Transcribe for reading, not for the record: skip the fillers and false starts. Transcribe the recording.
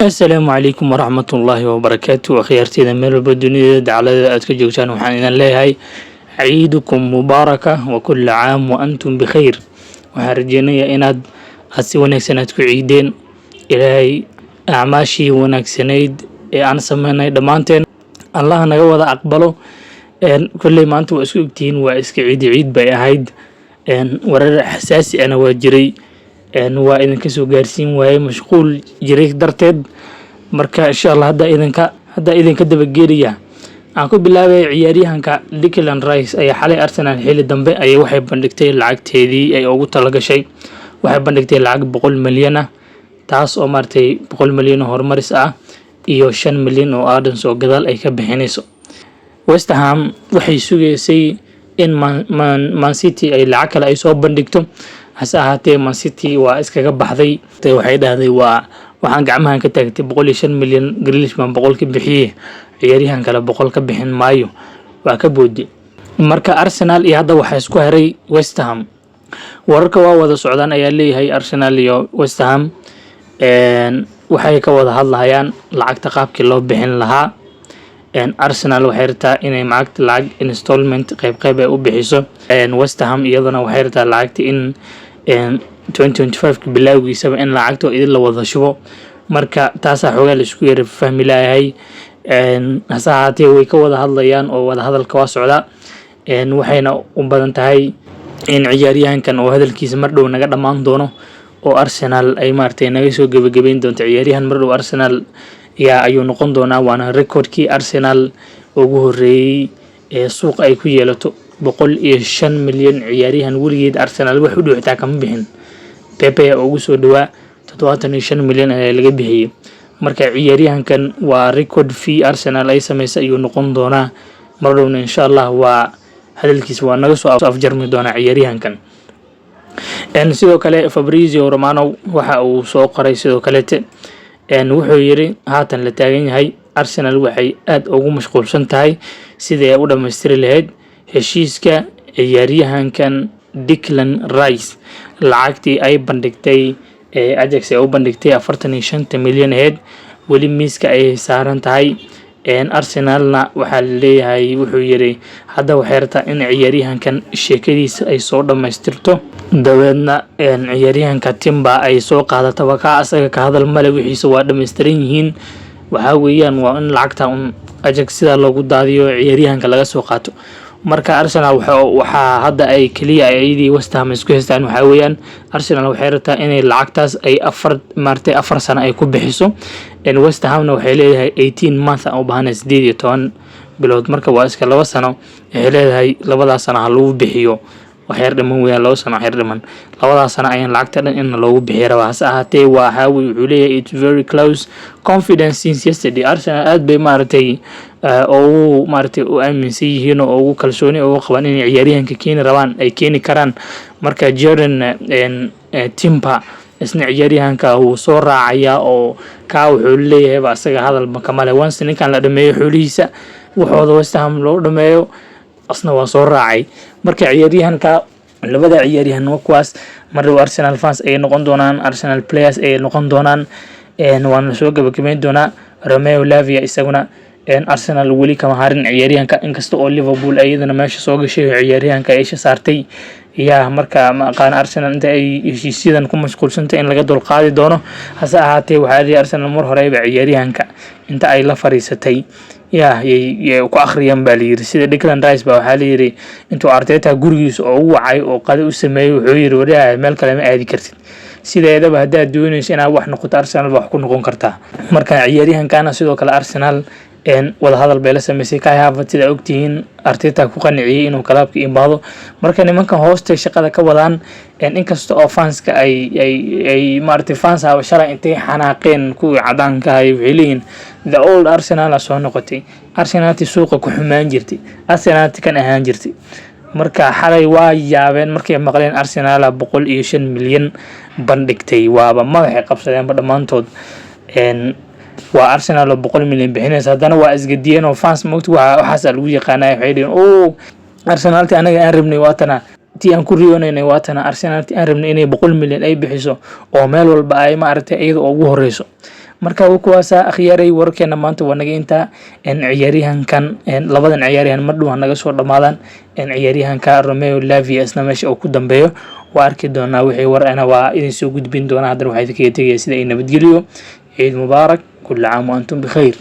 السلام عليكم ورحمة الله وبركاته أخيارتي ميل بدوني دعالة أتك جوجان وحان لهاي عيدكم مباركة وكل عام وأنتم بخير وهرجيني إناد هسي ونكسنتكو عيدين إلهي أعماشي ونكسنيد أنا سمينا دمانتين الله نغوض أقبله كل ما أنتم أسكتين وإسك عيد باي أهيد ورر حساسي أنا واجري waa idinka soo gaarsiin waaye mashquul jiray darteed marka insha Allah hadda idinka dabageeliya aan ku bilaabay ciyaaryahanka Declan Rice ayaa xalay Arsenal xilli dambe ay waxay bandhigtay lacagteedii ay ugu talagashay waxay bandhigtay lacag 100 milyan ah taas oo martay 100 milyan oo horumaris ah iyo 5 milyan oo aadan soo gadaal ay ka bixinayso West Ham waxay sugaysay in Man City ay lacag kale ay soo bandhigto hase ahaatee Man City waa iskaga baxday waxay dhahday waxaan gacmahan ka taagtay 105 milyan Grealish baan 100 ka bixiyay ciyaaryahan kale 100 ka bixin maayo waa ka boodi marka Arsenal iyo hadda waxa isku haray West Ham wararka waa wada socdaan ayaa leeyahay Arsenal iyo West Ham waxay ka wada hadlayaan lacagta qaabkii loo bixin lahaa Arsenal waxay rabtaa inay lacag installment qayb ay u bixiso West Ham iyadana waxay rabtaa lacagta in 2025 bilowgiisaba in lacagto idin la wada shubo marka taas xoogaa la isku yar fahmi lahayn hase ahaatee way ka wada hadlayaan oo wada hadalka waa socda waxayna u badan tahay in ciyaaryahankan oo hadalkiisa mar dhow naga dhamaan doono oo Arsenal ay maartay naga soo gabagabeyn doonto ciyaaryahan mar dhow Arsenal ayuu noqon doonaa waana recordkii Arsenal ugu horeeyay ee suuq ay ku yeelato 105 milyan ciyaaryahan waligeed Arsenal wax u dhigtaa kama bixin Pepe ugu soo dhawaa 75 milyan ee laga bixiyay marka ciyaaryahankan waa record fee Arsenal ay sameysay ayuu noqon doonaa mar dhowna insha Allah waa hadalkiisa waa naga soo afjarmi doonaa ciyaaryahankan sidoo kale Fabrizio Romano waxa uu soo qoray sidoo kale wuxuu yiri haatan la taagan yahay Arsenal waxay aad ugu mashquulsan tahay sidii ay u dhameystiri lahayd heshiiska ciyaaryahankan Declan Rice lacagtii ay bandhigtay Ajax ay u bandhigtay 45 milyan wali miiska ay saaran tahay Arsenalna waxa la leeyahay wuxuu yiri hadda waxay rabtaa in ciyaaryahankan sheekadiisa ay soo dhameystirto dabeedna ciyaaryahanka Timber ay soo qaadato waxa asaga ka hadal male wixiisa waa dhameystiran yihiin waxa weeyaan waa in lacagta Ajax sida loogu daadiyo ciyaaryahanka laga soo qaato marka Arsenal waxa hadda ay kaliya ayadii West Ham isku haystaan waxa weeyaan Arsenal waxay rabtaa inay lacagtaas ay 4 sano ay ku bixiso West Hamna waxay leedahay 18 months oo baahan 18 bilood marka waa iska 2 sano waxay leedahay 2 sano ha lagu bixiyo waxyar dhiman weeyaan 2 sano waxyar dhiman 2 sano ayaan lacagta dhan in loogu bixiyo rabaa hase ahaatee waxa wuxuu leeyahay it's very close confidence since yesterday Arsenal aad bay maartay oo u aaminsan yihiin oo ugu kalsooni oo qaban in ciyaaryahanka keeni rabaan ay keeni karaan marka Jordan Timber isna ciyaaryahanka uu soo raacaya oo ka wuxuu leeyahay ba asaga hadal ma kamale once ninkan la dhameeyo xulihiisa wuxuu West Ham loo dhameeyo asna waa soo raacay marka ciyaaryahanka labada ciyaaryahan kuwaas mar Arsenal fans ay noqon doonaan Arsenal players ay noqon doonaan waan soo gabagabeyn doonaa Romeo Lavia isaguna Arsenal wali kama harin ciyaaryahanka inkasta oo Liverpool ayadana meesha soo gashay ciyaaryahanka ay saartay marka ma aqaan Arsenal inta ay heshiisyadan ku mashquulsantay in laga dul qaadi doono hase ahaatee waxa Arsenal mar hore ay ciyaaryahanka inta ay la fariisatay ku akhriyaan baa la yiri sida Declan Rice baa waxa la yiri intuu Arteta gurigiisa oo u wacay oo qado u sameeyay wuxuu yiri wariyaha meel kale ma aadi kartid sideedaba hadaa doonayso inaad wax noqoto Arsenal wax ku noqon kartaa marka ciyaaryahankana sidoo kale Arsenal wada hadal bay la sameysay Kai Havertz sida ogtihiin Arteta ku qanciyay inuu kalaabka imaado marka nimanka hoosta shaqada ka wadaan inkasta oo fanska ay maartay fans shalay intay xanaaqeen kuwii cadaanka ay wixiliin the old Arsenal soo noqotay Arsenal suuqa ku xumaan jirtay Arsenal kan ahaan jirtay marka xalay waa yaabeen markay maqleen Arsenal 105 milyan bandhigtay waaba madaxay qabsadeen dhamaantood waa Arsenal 100 milyan bixinaysa hadana waa isgadiyeen oo fans moogtu waxaas lagu yaqaanay waxay dhigeen Arsenal anaga aan rabnay waatana tii aan ku riyoonay waatana Arsenal aan rabnay inay 100 milyan ay bixiso oo meel walba ay maartay iyada ugu horeyso marka kuwaasa akhyaaray warkeena maanta waa naga intaa ciyaaryahankan labadan ciyaaryahan mar dhow naga soo dhamaadaan ciyaaryahanka Romeo Lavia isna meesha uu ku dambeeyo waa arki doonaa wixii war ana waa idin soo gudbin doonaa haddana waxaa idinkaga tegaya sida ay nabadgeliyo ciid mubaarak kullu caam wa antum bikhair